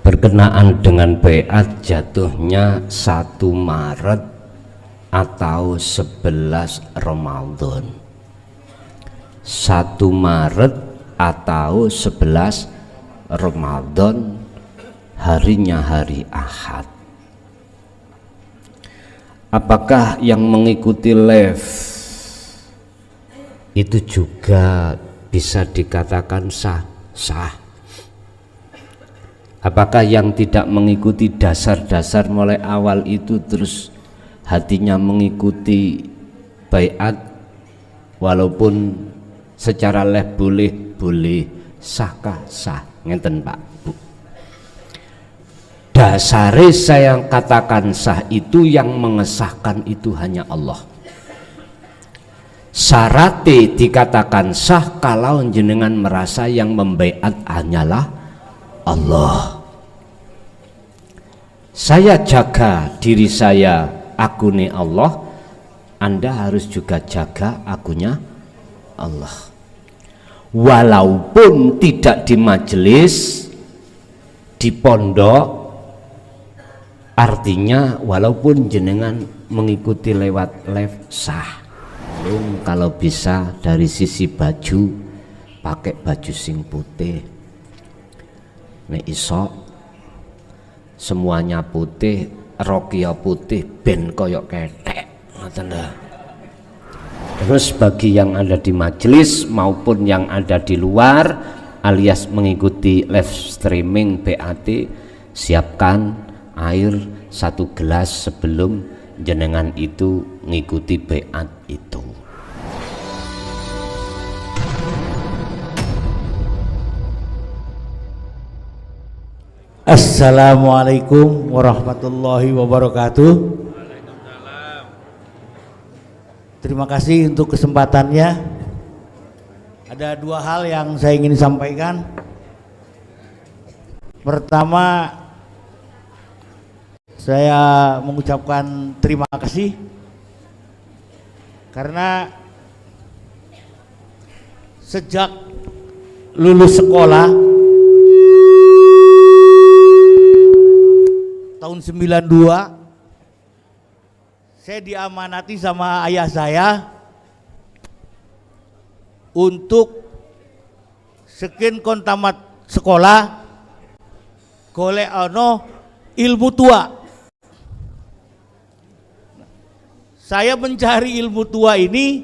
berkenaan dengan baiat jatuhnya 1 Maret atau 11 Ramadan. 1 Maret atau 11 Ramadan, harinya hari Ahad. Apakah yang mengikuti live itu juga bisa dikatakan sah? Apakah yang tidak mengikuti dasar-dasar mulai awal itu terus hatinya mengikuti baiat walaupun secara live boleh sahkah? Sah, ngeten Pak Bu. Dasare saya katakan sah itu yang mengesahkan itu hanya Allah. Syaratnya dikatakan sah kalau jenengan merasa yang membaiat hanyalah Allah. Saya jaga diri saya, akune Allah, Anda harus juga jaga akunya Allah. Walaupun tidak di majelis, di pondok, artinya walaupun jenengan mengikuti lewat live sah. Kalau bisa dari sisi baju, pakai baju sing putih. Nek iso semuanya putih, rokya putih, ben koyok ketek, ngoten lho. Terus bagi yang ada di majelis maupun yang ada di luar alias mengikuti live streaming BAT, siapkan air 1 gelas sebelum jenengan itu ngikuti BAT itu. Assalamualaikum warahmatullahi wabarakatuh. Terima kasih untuk kesempatannya. Ada 2 hal yang saya ingin sampaikan. Pertama, saya mengucapkan terima kasih karena sejak lulus sekolah tahun 92 saya diamanati sama ayah saya untuk sekian kon tamat sekolah golek ono ilmu tua. Saya mencari ilmu tua ini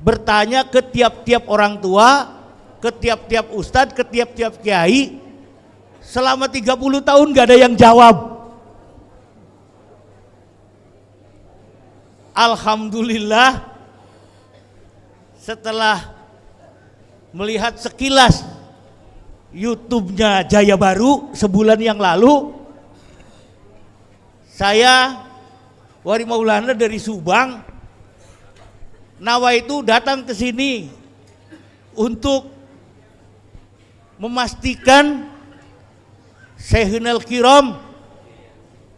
bertanya ke tiap-tiap orang tua, ke tiap-tiap ustadz, ke tiap-tiap kiai. Selama 30 tahun gak ada yang jawab. Alhamdulillah setelah melihat sekilas YouTube-nya Jaya Baru sebulan yang lalu, saya Wari Maulana dari Subang nawaitu datang ke sini untuk memastikan Syekhunal Kiram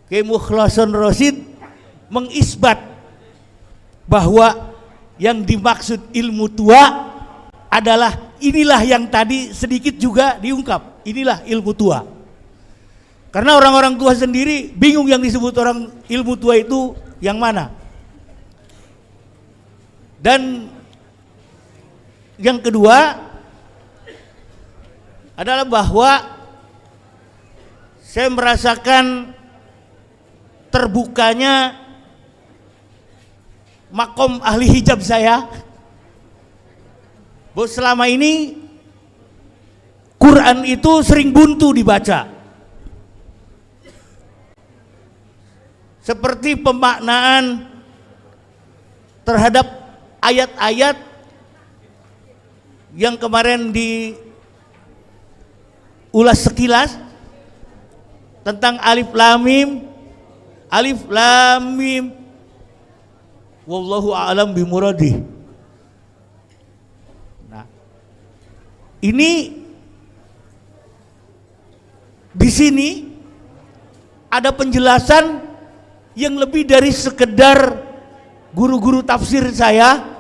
Kiai Mukhlason Rosid mengisbat bahwa yang dimaksud ilmu tua adalah inilah yang tadi sedikit juga diungkap, inilah ilmu tua. Karena orang-orang tua sendiri bingung yang disebut orang ilmu tua itu yang mana. Dan yang kedua adalah bahwa saya merasakan terbukanya makom ahli hijab saya, bahwa selama ini Quran itu sering buntu dibaca, seperti pemaknaan terhadap ayat-ayat yang kemarin diulas sekilas tentang alif lam mim wallahu a'lam bimuradih. Nah, ini di sini ada penjelasan yang lebih dari sekedar guru-guru tafsir saya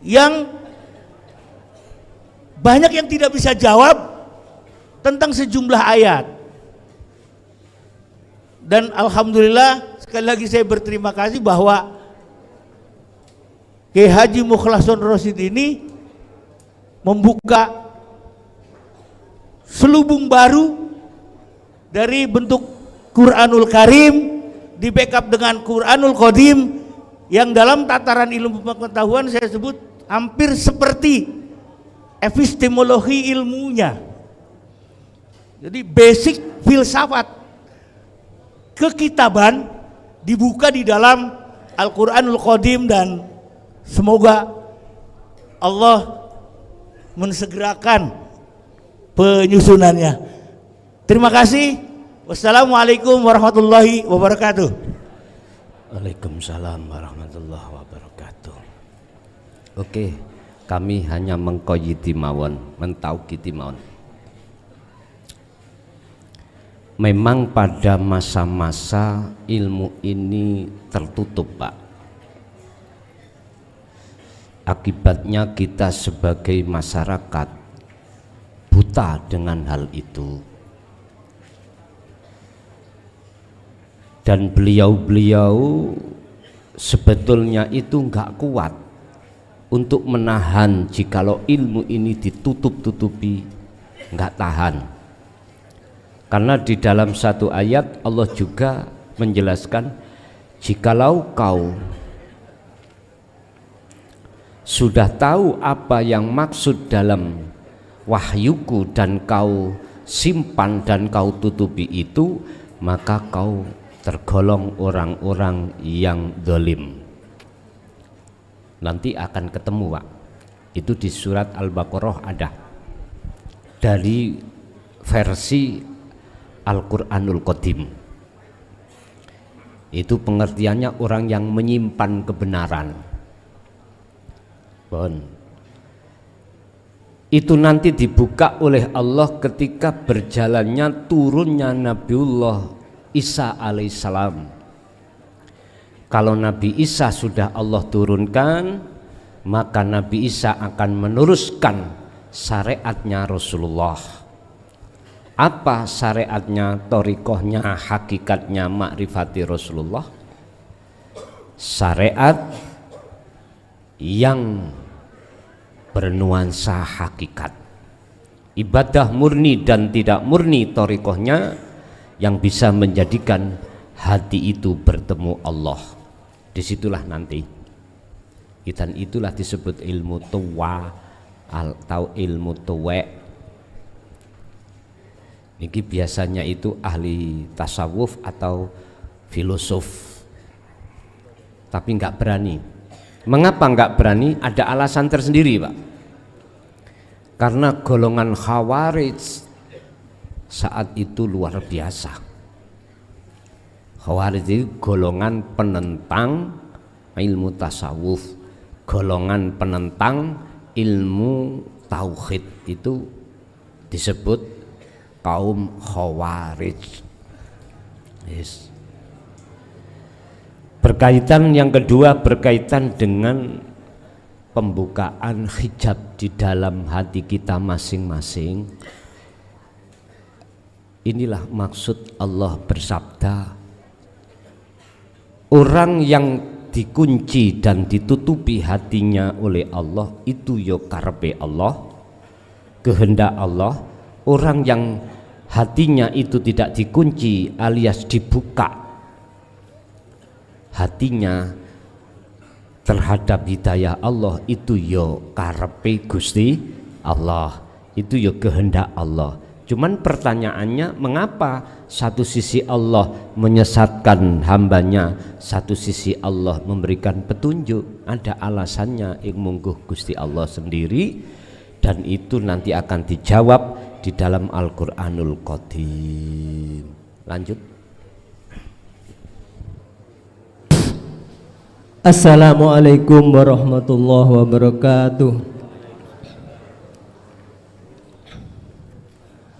yang banyak yang tidak bisa jawab tentang sejumlah ayat. Dan alhamdulillah sekali lagi saya berterima kasih bahwa Kiai Haji Mukhlason Rosyid ini membuka selubung baru dari bentuk Quranul Karim di backup dengan Quranul Qadim yang dalam tataran ilmu pengetahuan saya sebut hampir seperti epistemologi ilmunya. Jadi basic filsafat kekitaban dibuka di dalam Al-Quranul Qadim, dan semoga Allah mensegerakan penyusunannya. Terima kasih. Wassalamualaikum warahmatullahi wabarakatuh. Waalaikumsalam warahmatullahi wabarakatuh. Oke, kami hanya mengkoyiti mawon, mentaukiti mawon. Memang pada masa-masa ilmu ini tertutup, Pak. Akibatnya kita sebagai masyarakat buta dengan hal itu. Dan beliau-beliau sebetulnya itu enggak kuat untuk menahan jikalau ilmu ini ditutup-tutupi, enggak tahan. Karena di dalam satu ayat Allah juga menjelaskan, jikalau kau sudah tahu apa yang maksud dalam wahyuku dan kau simpan dan kau tutupi itu, maka kau tergolong orang-orang yang zalim. Nanti akan ketemu, Pak. Itu di surat Al-Baqarah ada. Dari versi Al-Quranul Qadim. Itu pengertiannya orang yang menyimpan kebenaran. Bon. Itu nanti dibuka oleh Allah ketika berjalannya turunnya Nabiullah Isa alaihissalam. Kalau Nabi Isa sudah Allah turunkan, maka Nabi Isa akan meneruskan syariatnya Rasulullah. Apa syariatnya, torikohnya, hakikatnya, makrifati Rasulullah? Syariat yang bernuansa hakikat, ibadah murni dan tidak murni torikohnya yang bisa menjadikan hati itu bertemu Allah. Disitulah nanti, dan itulah disebut ilmu tuwa atau ilmu tuwek. Ini biasanya itu ahli tasawuf atau filosof, tapi nggak berani. Mengapa nggak berani? Ada alasan tersendiri, Pak. Karena golongan Khawarij saat itu luar biasa. Khawarij itu golongan penentang ilmu tasawuf, golongan penentang ilmu tauhid, itu disebut kaum Khawarij. Yes. Berkaitan yang kedua, berkaitan dengan pembukaan hijab di dalam hati kita masing-masing. Inilah maksud Allah bersabda, orang yang dikunci dan ditutupi hatinya oleh Allah itu yo karepe Allah, kehendak Allah. Orang yang hatinya itu tidak dikunci alias dibuka hatinya terhadap hidayah Allah, itu yo karepe Gusti Allah, itu yo kehendak Allah. Cuman pertanyaannya, mengapa satu sisi Allah menyesatkan hambanya, satu sisi Allah memberikan petunjuk? Ada alasannya, yang mungguh Gusti Allah sendiri, dan itu nanti akan dijawab di dalam Al-Quranul Qadim. Lanjut. Assalamualaikum warahmatullahi wabarakatuh.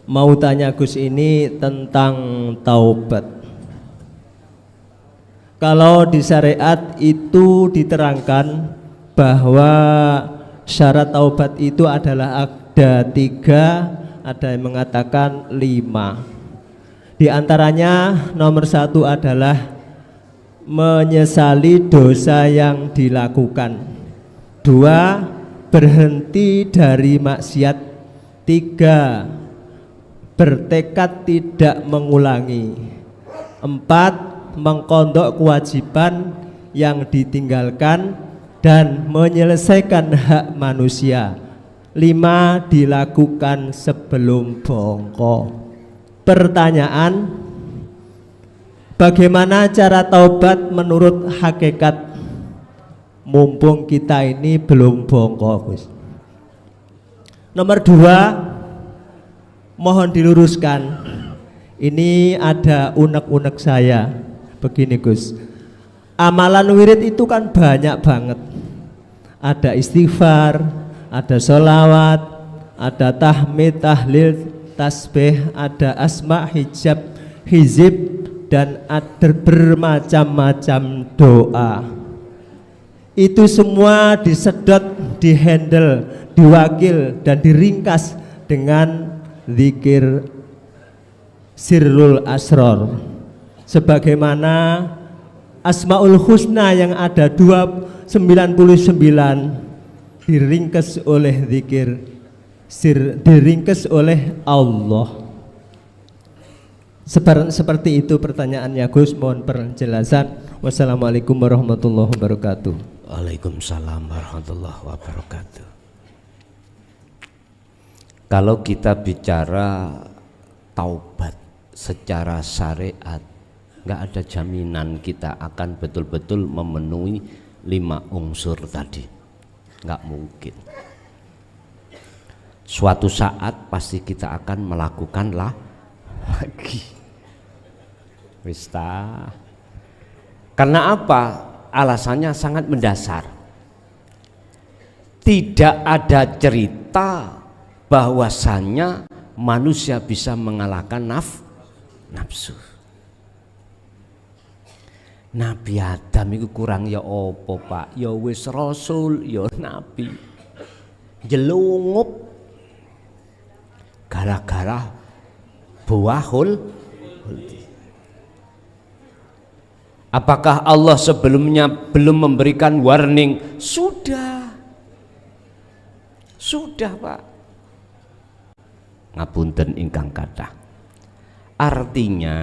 Mau tanya Gus ini tentang taubat. Kalau di syariat itu diterangkan bahwa syarat taubat itu adalah ada 3, ada yang mengatakan 5. Di antaranya nomor 1 adalah menyesali dosa yang dilakukan. 2, berhenti dari maksiat. 3, bertekad tidak mengulangi. 4, mengkondok kewajiban yang ditinggalkan dan menyelesaikan hak manusia. 5, dilakukan sebelum bongko. Pertanyaan, bagaimana cara taubat menurut hakikat? Mumpung kita ini belum bongko, Gus. Nomor 2, mohon diluruskan. Ini ada unek-unek saya. Begini, Gus. Amalan wirid itu kan banyak banget. Ada istighfar, ada sholawat, ada tahmid, tahlil, tasbih, ada asma, hijab, hizib, dan ada bermacam-macam doa. Itu semua disedot, dihandle, diwakil, dan diringkas dengan zikir sirrul asror. Sebagaimana Asmaul Husna yang ada 99 diringkas oleh zikir diringkas oleh Allah. Seperti itu pertanyaannya, Gus. Mohon penjelasan. Wassalamualaikum warahmatullahi wabarakatuh. Waalaikumsalam warahmatullahi wabarakatuh. Kalau kita bicara taubat secara syariat, nggak ada jaminan kita akan betul-betul memenuhi 5 unsur tadi. Nggak mungkin. Suatu saat pasti kita akan melakukan lagi. Wista. Karena apa? Alasannya sangat mendasar. Tidak ada cerita bahwasannya manusia bisa mengalahkan nafsu. Nabi Adam itu kurang ya opo, Pak? Ya wis rasul, ya nabi. Jelungup gara-gara buahul. Apakah Allah sebelumnya belum memberikan warning? Sudah, Pak. Ngapunten ingkang kathah. Artinya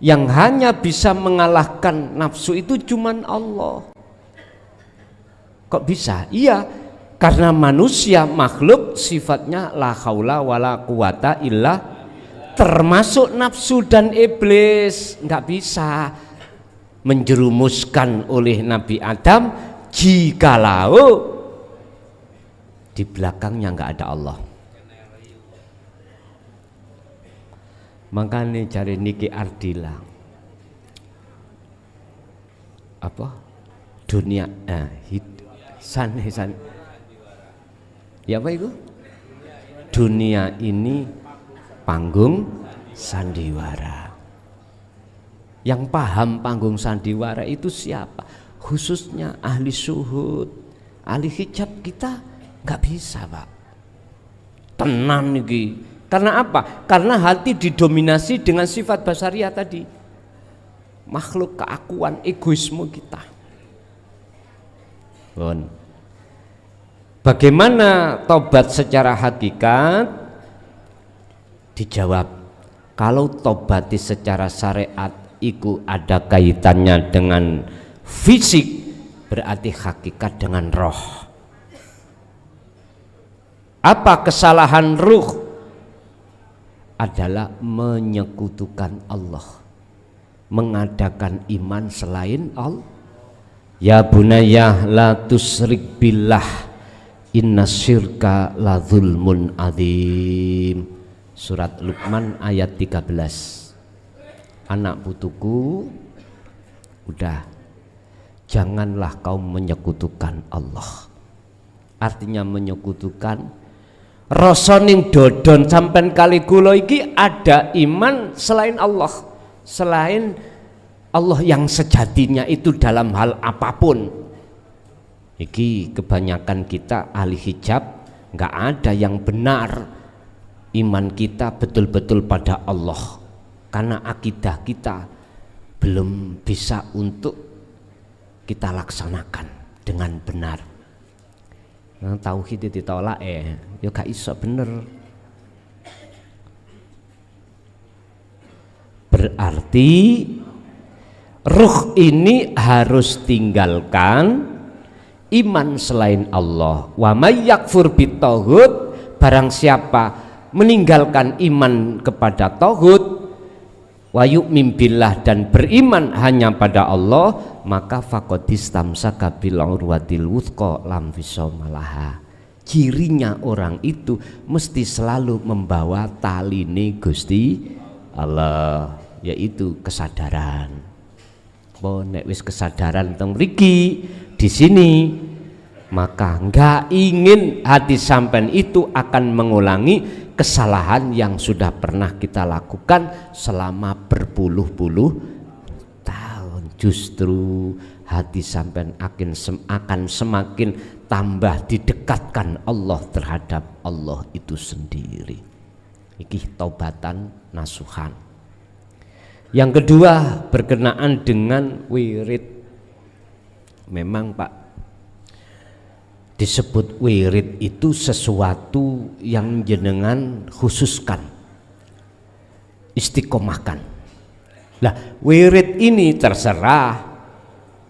yang hanya bisa mengalahkan nafsu itu cuman Allah. Kok bisa? Iya, karena manusia makhluk sifatnya la haula wala quwata illa, termasuk nafsu dan iblis nggak bisa menjerumuskan oleh Nabi Adam jikalau di belakangnya nggak ada Allah. Makanya cari Niki Ardila apa dunia san ya apa itu, dunia ini panggung sandiwara. Yang paham panggung sandiwara itu siapa? Khususnya ahli syuhud, ahli hijab. Kita nggak bisa, Pak. Tenan nih. Karena apa? Karena hati didominasi dengan sifat basaria tadi, makhluk keakuan, egoisme kita. Bon. Bagaimana tobat secara hakikat? Dijawab, kalau tobati secara syariat itu ada kaitannya dengan fisik, berarti hakikat dengan roh. Apa kesalahan ruh? Adalah menyekutukan Allah, mengadakan iman selain Allah. Ya bunayya la tusyrik billah, inna syirka la zulmun adzim. Surat Luqman ayat 13. Anak putuku, udah, janganlah kau menyekutukan Allah. Artinya menyekutukan rosoning dodon sampai kali kula iki ada iman selain Allah, selain Allah yang sejatinya itu dalam hal apapun. Iki kebanyakan kita ahli hijab nggak ada yang benar iman kita betul-betul pada Allah, karena akidah kita belum bisa untuk kita laksanakan dengan benar. Nah, tauhid ditolak ya gak iso bener. Berarti ruh ini harus tinggalkan iman selain Allah. Wa may yakfur bitaghut, barang siapa meninggalkan iman kepada tauhid, wa yu'min billah, dan beriman hanya pada Allah, maka faqad istamsaka bil urwatil wuthqa lam fisomalaha. Cirinya orang itu mesti selalu membawa taline Gusti Allah, yaitu kesadaran. Nek wis kesadaran teng mriki di sini, maka enggak ingin hati sampean itu akan mengulangi kesalahan yang sudah pernah kita lakukan selama berpuluh-puluh tahun. Justru hati sampean akan semakin tambah didekatkan Allah terhadap Allah itu sendiri. Iki taubatan nasuhan. Yang kedua berkenaan dengan wirid. Memang Pak, disebut wirid itu sesuatu yang jenengan khususkan, istiqomahkan. Lah wirid ini terserah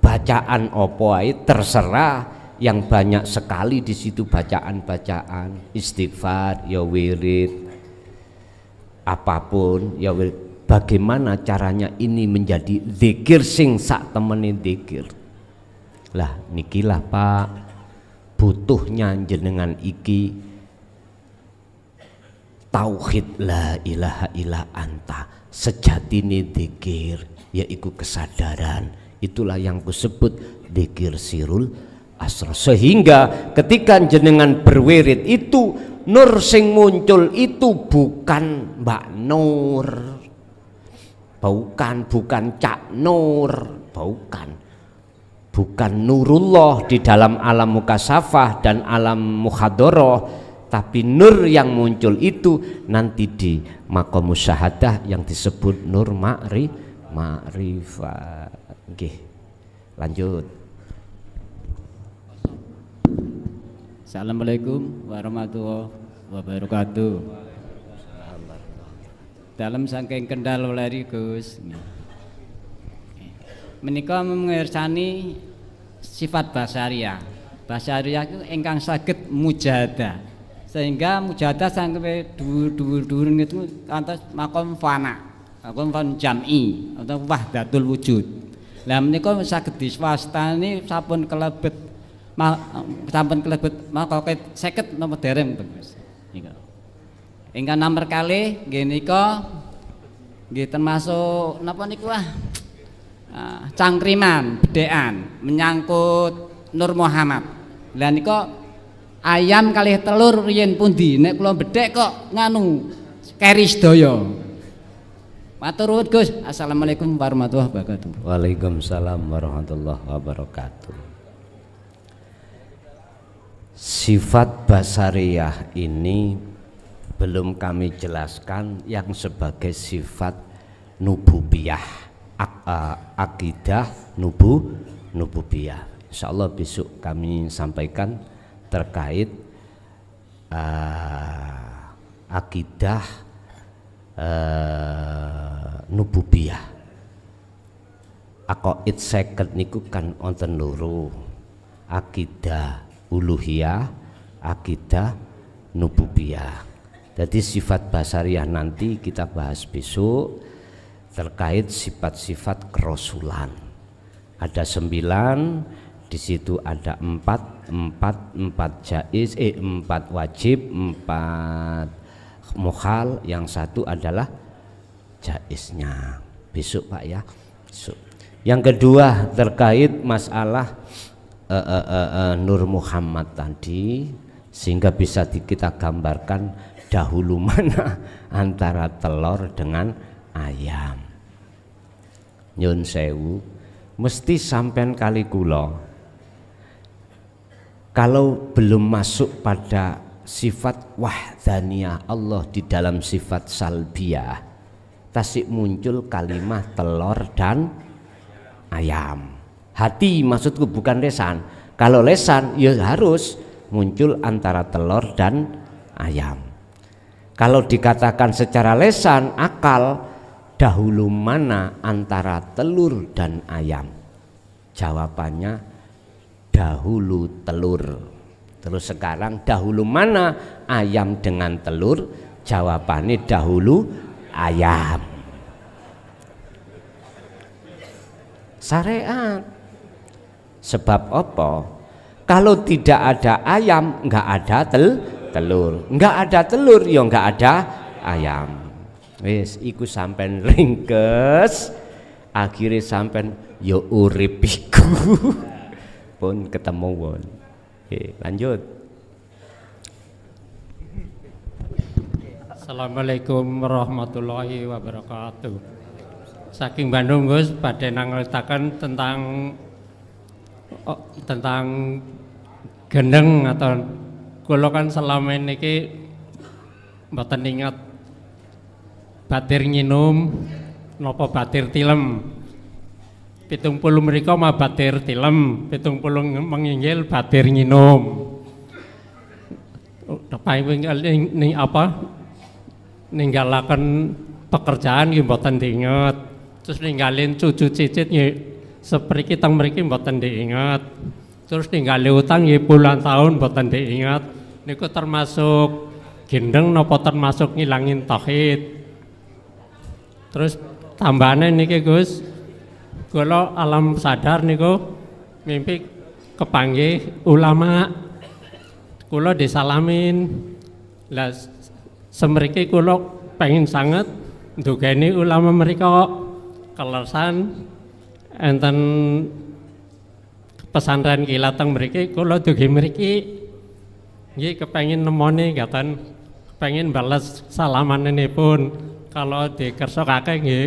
bacaan opo ae, terserah, yang banyak sekali di situ bacaan-bacaan, istighfar ya wirid, apapun ya wirid. Bagaimana caranya ini menjadi zikir sing sak temene zikir. Lah nikilah Pak, butuhnya jenengan iki tauhid la ilaha illa anta, sejatine zikir yaitu kesadaran. Itulah yang kusebut zikir sirul asrar. Sehingga ketika jenengan berwirid itu, nur sing muncul itu bukan Mbak Nur, bukan Cak Nur, bukan Nurullah di dalam alam mukasafah dan alam mukhadoroh, tapi nur yang muncul itu nanti di maqam musyahadah yang disebut nur ma'rifat. Oke, lanjut. Assalamualaikum warahmatullahi wabarakatuh. Dalam saking Kendal Weleri Gus, menika mengersani sifat basariyah. Basariyah itu ingkang saged mujahadah, sehingga mujahadah sampai dhuwur-dhuwur itu kantos makom fana, makom fan jam'i atau wahdatul wujud. Lah menika saged diswastani sampun kelebet maka 50 napa dereng Gus. Nika. Ingkang nomor kalih nggih nika nggih termasuk napa niku cangkriman bedhekan menyangkut Nur Muhammad. Lah nika ayam kalih telur riyen pundi nek kula bedhek kok nganu keri sedaya. Matur nuwun Gus. Assalamualaikum warahmatullahi wabarakatuh. Waalaikumsalam warahmatullahi wabarakatuh. Sifat basariyah ini belum kami jelaskan yang sebagai sifat nububiyah, akidah nububiyah. Insyaallah besok kami sampaikan terkait akidah nububiyah. Aqaid 50 niku kan wonten loro, akidah uluhiyah, akidah nububiyah. Jadi sifat basariyah nanti kita bahas besok terkait sifat-sifat kerasulan. Ada 9, di situ ada 4 jaiz, 4 wajib, 4 mukhal, yang satu adalah jaiznya. Besok Pak ya. Besok. Yang kedua terkait masalah Nur Muhammad tadi, sehingga bisa kita gambarkan dahulu mana antara telur dengan ayam. Nyun sewu, mesti sampean kali kula kalau belum masuk pada sifat wahdaniyah Allah di dalam sifat salbiyah, tasik muncul kalimah telur dan ayam. Hati maksudku bukan lesan. Kalau lesan ya harus muncul antara telur dan ayam. Kalau dikatakan secara lesan, akal, dahulu mana antara telur dan ayam? Jawabannya dahulu telur. Terus sekarang dahulu mana ayam dengan telur? Jawabannya dahulu ayam. Syariat. Sebab apa? Kalau tidak ada ayam, nggak ada telur. Nggak ada telur, ya nggak ada ayam. Wis, iku sampean ringkes, akhirnya sampean yo urip iku pun ketemu won. Oke, lanjut. Assalamualaikum warahmatullahi wabarakatuh. Saking Bandung Gus, badhe nangletaken tentang gendeng atau kula kan selama niki mboten ingat batir nginum napa batir tilem. 70 mriko mah batir tilem, 70 menginggil batir nginum. Ning apa ninggalaken pekerjaan nggih mboten diinget. Terus ninggalin cucu cicit nggih sepriki teng mriki mboten diinget. Terus ningali utang nggih puluhan tahun mboten diinget. Niku termasuk gendeng napa termasuk ngilangin tauhid. Terus tambahane niki Gus, kula alam sadar niku mimpi kepanggih ulama, kula disalamin. Lah semriki kula pengen sangat ndugeni ulama mereka kelesan enten pesantren kilat teng mriki, kula dugi mriki nggih kepengin nemoni ngaten, kepengin bales salamanipun. Kalau dikersokake nggih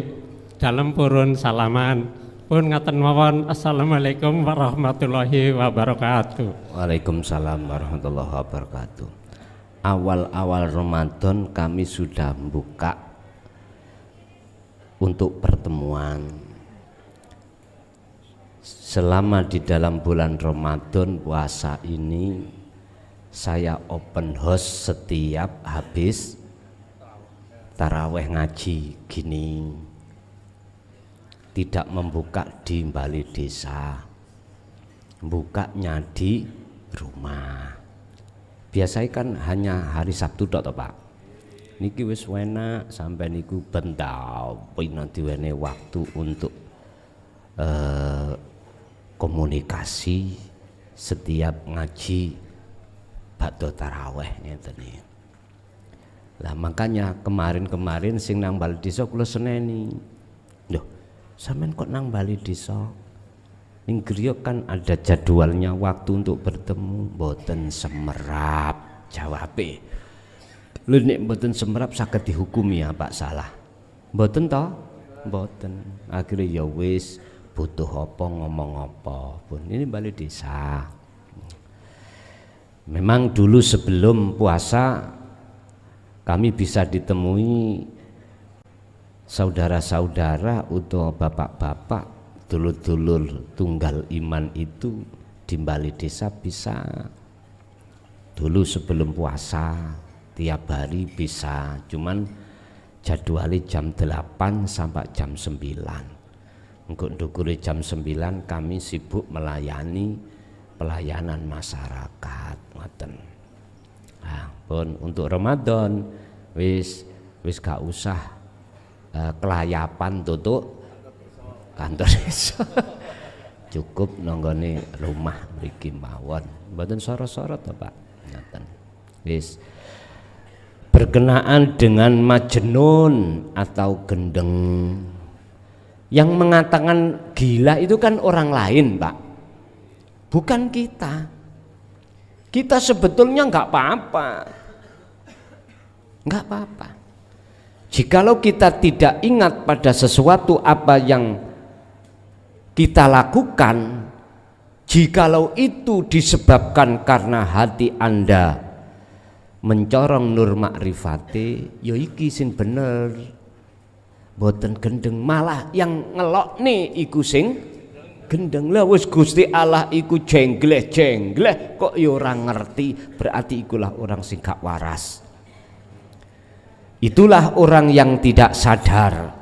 dalem purun salaman. Pun ngaten mawon. Assalamualaikum warahmatullahi wabarakatuh. Waalaikumsalam warahmatullahi wabarakatuh. Awal-awal Ramadan kami sudah buka untuk pertemuan. Selama di dalam bulan Ramadan puasa ini saya open house setiap habis taraweh ngaji gini, tidak membuka di balai desa, bukanya di rumah. Biasanya kan hanya hari Sabtu tok Pak. Niki wis enak sampai niku bentau pina diwene waktu untuk komunikasi setiap ngaji bakdo taraweh ngeten iki. Lah makanya kemarin sing nang Balai Desa kula seneni. Loh, sampean kok nang Balai Desa? Ning griya kan ada jadwalnya waktu untuk bertemu, mboten semerap jawabe. Lho nek mboten semerap saged dihukumi ya Pak salah. Mboten to? Mboten. Akhire ya wis butuh apa ngomong apa pun. Ini Balai Desa. Memang dulu sebelum puasa kami bisa ditemui saudara-saudara atau bapak-bapak dulur-dulur tunggal iman itu di Balai Desa bisa. Dulu sebelum puasa tiap hari bisa, cuman jadwalnya jam 8 sampai jam 9. Untuk dukure jam 9 kami sibuk melayani pelayanan masyarakat ngoten. Nah, pun untuk Ramadan wis gak usah kelayapan tutup kantor desa. Cukup nanggone rumah mriki mawon. Mboten sorot-sorot to Pak. Ngoten. Wis berkenaan dengan majnun atau gendeng. Yang mengatakan gila itu kan orang lain Pak, bukan kita. Kita sebetulnya nggak apa-apa, nggak apa-apa. Jikalau kita tidak ingat pada sesuatu apa yang kita lakukan, jikalau itu disebabkan karena hati Anda mencorong nur makrifate ya iki sing bener, boten gendeng, malah yang ngelokne iku sing gendeng. Lah wis Gusti Allah iku jengleh-jengleh kok ya ora ngerti, berarti ikulah orang sing gak waras. Itulah orang yang tidak sadar.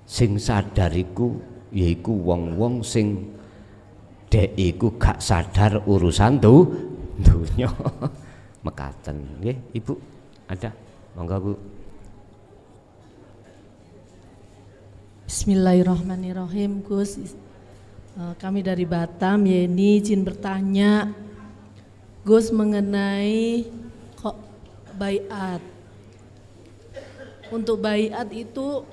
Sing sadar iku yaiku wong-wong sing dek iku gak sadar urusan dunya. Mekaten nggih Ibu, ada monggo Bu. Bismillahirrahmanirrahim. Gus, kami dari Batam, Yeni izin bertanya Gus mengenai kok baiat. Untuk baiat itu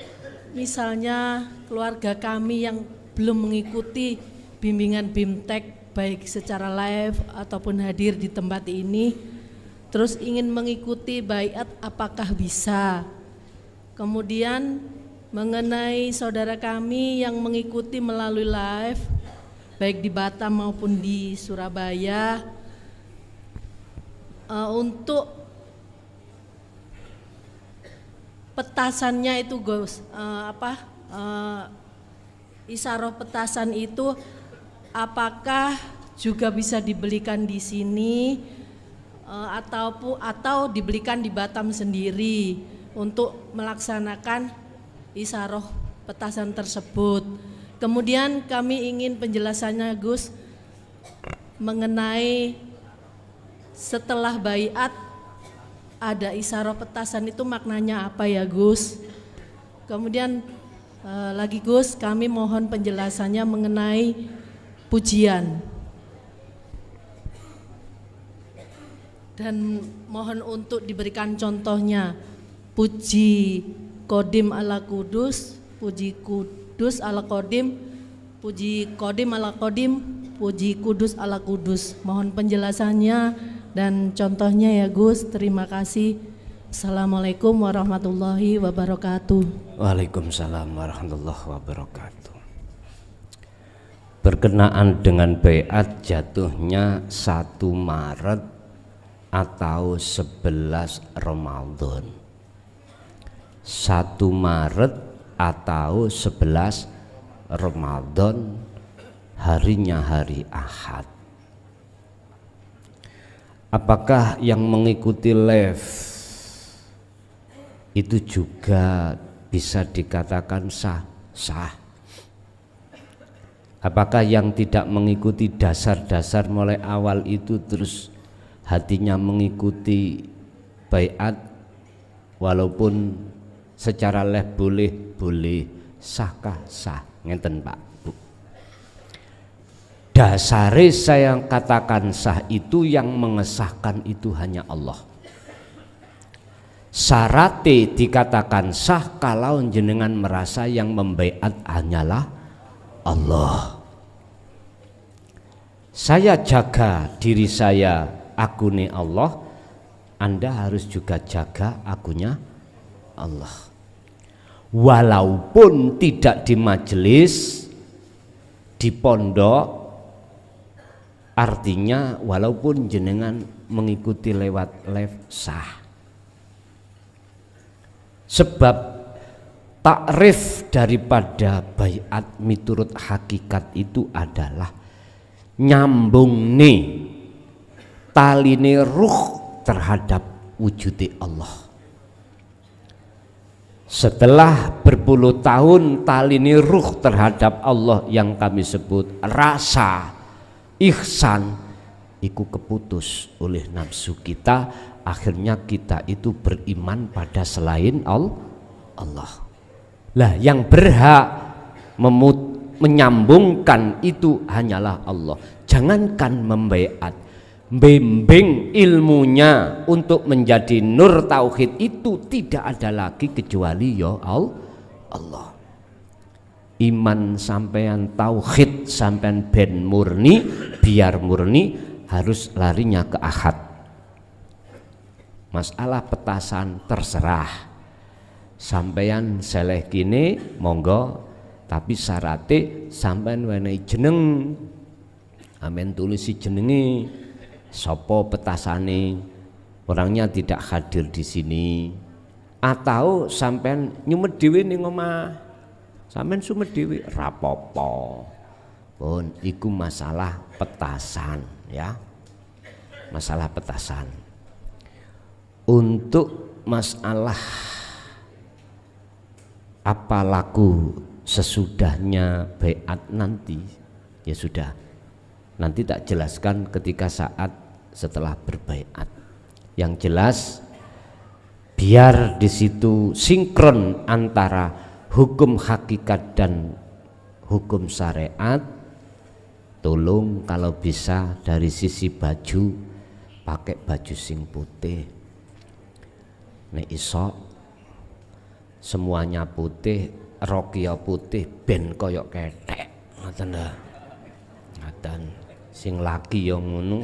misalnya keluarga kami yang belum mengikuti bimbingan BIMTEK baik secara live ataupun hadir di tempat ini, terus ingin mengikuti baiat, apakah bisa? Kemudian mengenai saudara kami yang mengikuti melalui live baik di Batam maupun di Surabaya, untuk petasannya itu Gus, isaroh petasan itu apakah juga bisa dibelikan di sini atau dibelikan di Batam sendiri untuk melaksanakan isaroh petasan tersebut. Kemudian kami ingin penjelasannya Gus mengenai setelah baiat ada isaroh petasan itu maknanya apa ya Gus? Kemudian lagi Gus, kami mohon penjelasannya mengenai pujian dan mohon untuk diberikan contohnya. Puji Kodim ala Kudus, puji Kudus ala Kodim, puji Kodim ala Kodim, puji Kudus ala Kudus. Mohon penjelasannya dan contohnya ya Gus. Terima kasih. Assalamualaikum warahmatullahi wabarakatuh. Waalaikumsalam warahmatullahi wabarakatuh. Berkenaan dengan baiat jatuhnya 1 Maret atau 11 Ramadan. 1 Maret atau 11 Ramadan, harinya hari Ahad. Apakah yang mengikuti live itu juga bisa dikatakan sah? Apakah yang tidak mengikuti dasar-dasar mulai awal itu terus hatinya mengikuti baiat walaupun secara live boleh, sahkah? Sah, ngenten Pak Bu. Dasare saya katakan sah itu yang mengesahkan itu hanya Allah. Syarate dikatakan sah kalau jenengan merasa yang membaiat hanyalah Allah. Saya jaga diri saya, akune Allah, Anda harus juga jaga akunya Allah. Walaupun tidak di majelis, di pondok, artinya walaupun jenengan mengikuti lewat live sah. Sebab takrif daripada baiat miturut hakikat itu adalah nyambung nih taline ruh terhadap wujudi Allah. Setelah berpuluh tahun taline ruh terhadap Allah yang kami sebut rasa ihsan itu keputus oleh nafsu kita, akhirnya kita itu beriman pada selain Allah. Lah yang berhak menyambungkan itu hanyalah Allah. Jangankan membaiat, bimbing ilmunya untuk menjadi nur tauhid itu tidak ada lagi kecuali ya Allah. Iman sampean, tauhid sampean ben murni, biar murni harus larinya ke ahad. Masalah petasan terserah sampean seleh kini monggo, tapi syaratnya sampean wenehi jeneng, amen tulisi jenenge, sopo petasane, orangnya tidak hadir di sini, atau sampean nyumet dhewe ning omah, sampean sumet dhewe rapopo. Pun iku masalah petasan ya. Masalah petasan. Untuk masalah apa laku sesudahnya baiat nanti, ya sudah. Nanti tak jelaskan ketika saat setelah berbaiat. Yang jelas biar di situ sinkron antara hukum hakikat dan hukum syariat. Tolong kalau bisa dari sisi baju pakai baju sing putih. Nek iso semuanya putih, rokia putih, ben koyok ketek. Ngoten lho. Ngoten. Sing laki yo ngono.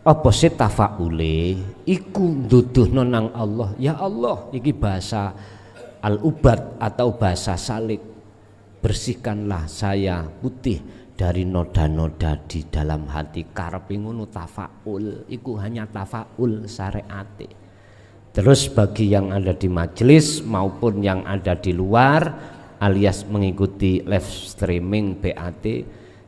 Apa sih tafaule iku nduduhno nang Allah. Ya Allah, iki bahasa al-ubad atau bahasa salik. Bersihkanlah saya putih dari noda-noda di dalam hati. Karepe ngono tafaul, iku hanya tafaul syariate. Terus bagi yang ada di majelis maupun yang ada di luar alias mengikuti live streaming BAT,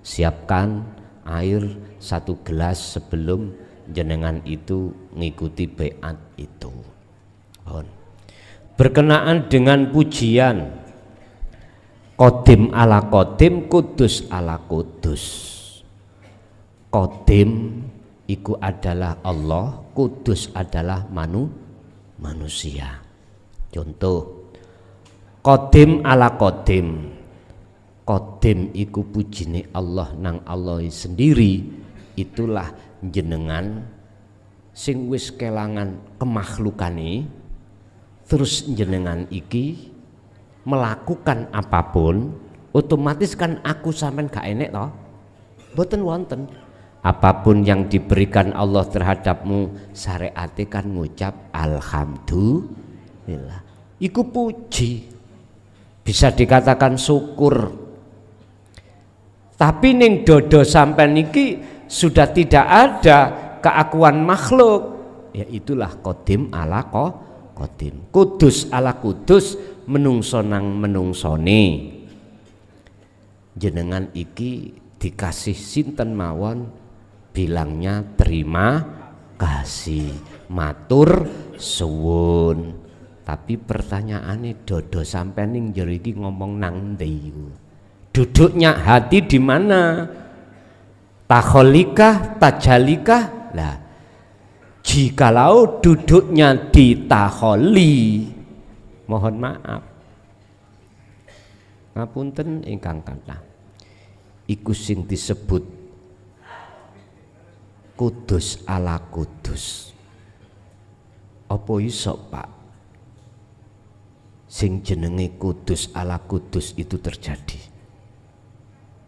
siapkan air 1 gelas sebelum jenengan itu mengikuti BAT itu. Berkenaan dengan pujian Qadim ala Qadim, Kudus ala Kudus. Qadim iku adalah Allah, Kudus adalah manusia. Contoh Qadim ala Qadim. Qadim iku pujine Allah nang Allah sendiri. Itulah jenengan sing wis kelangan kemakhlukane, terus jenengan iki melakukan apapun, otomatis kan aku sampean gak enek toh, boten wonten. Apapun yang diberikan Allah terhadapmu, syariate kan ngucap alhamdulillah. Iku puji, bisa dikatakan syukur. Tapi ning dodo sampean iki sudah tidak ada keakuan makhluk. Ya itulah Qadim ala Qadim, Kudus ala Kudus, menungso nang menungsone. Jenengan iki dikasih sinten mawon, bilangnya terima kasih, matur suwun. Tapi pertanyaannya dodo sampean ning jero iki ngomong nang ndi? Duduknya hati di mana? Takholikah, tajalikah? Lah, jikalau duduknya di taholi, mohon maaf, ngapunten ingkang kathah, iku sing disebut Kudus ala Kudus. Apa iso Pak sing jenenge Kudus ala Kudus itu terjadi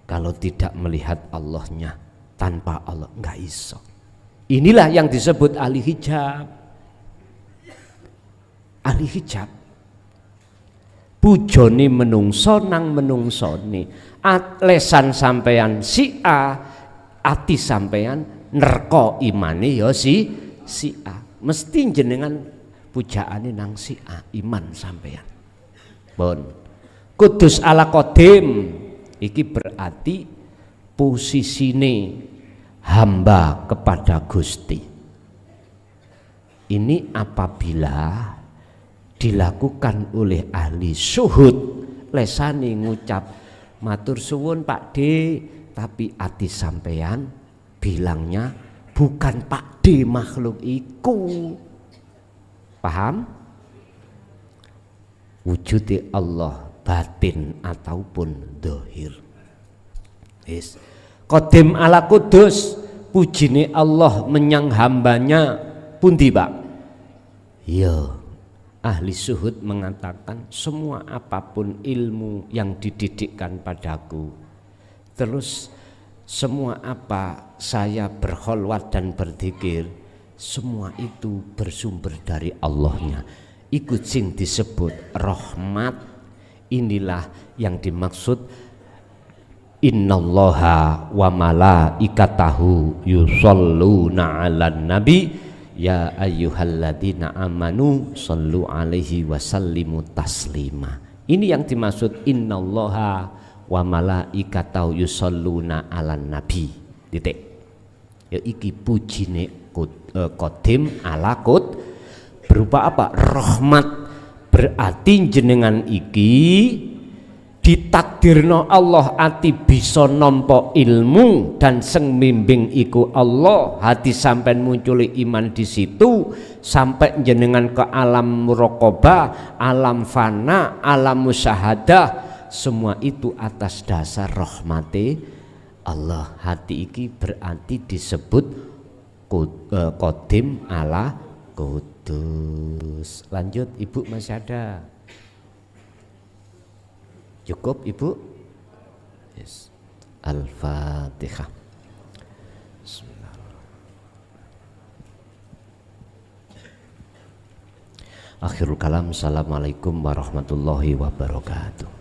kalau tidak melihat Allahnya? Tanpa Allah nggak iso. Inilah yang disebut ahli hijab. Ahli hijab pujone menungso nang menungsone, lesan sampeyan si A, ati sampeyan nerko imane ya si A. Mesti jenengan pujaane nang si A, iman sampeyan. Bon. Kudus ala Qadim iki berarti posisine hamba kepada Gusti. Ini apabila dilakukan oleh ahli syuhud, lesane ngucap matur suwun Pak D, tapi ati sampeyan bilangnya bukan Pak D makhluk iku. Paham? Wujudi Allah batin ataupun dohir. Yes. Qadim ala Kudus, pujine Allah menyang hambanya pundi Pak? Ya, ahli syuhud mengatakan semua apapun ilmu yang dididikkan padaku, terus semua apa saya berkholwat dan berzikir, semua itu bersumber dari Allahnya. Ikut sing disebut rahmat. Inilah yang dimaksud innallaha wa malaikatahu yusholluna 'alan nabi Ya ayyuhalladzina amanu sallu alaihi wasallimu taslima. Ini yang dimaksud innallaha wa malaikatahu yusalluna 'alan nabi. Titik. Ya iki pujine qadim ala qud berupa apa? Rahmat. Berarti jenengan iki ditakdirno Allah ati bisa nampa ilmu dan sing mimbing iku Allah, hati sampean munculi iman di situ sampai jenengan ke alam muraqabah, alam fana, alam musyahadah, semua itu atas dasar rahmati Allah. Hati iki berarti disebut qadim ala qudus. Lanjut Ibu, masih ada? Cukup Ibu? Yes. Al-Fatihah. Akhirul kalam. Assalamualaikum warahmatullahi wabarakatuh.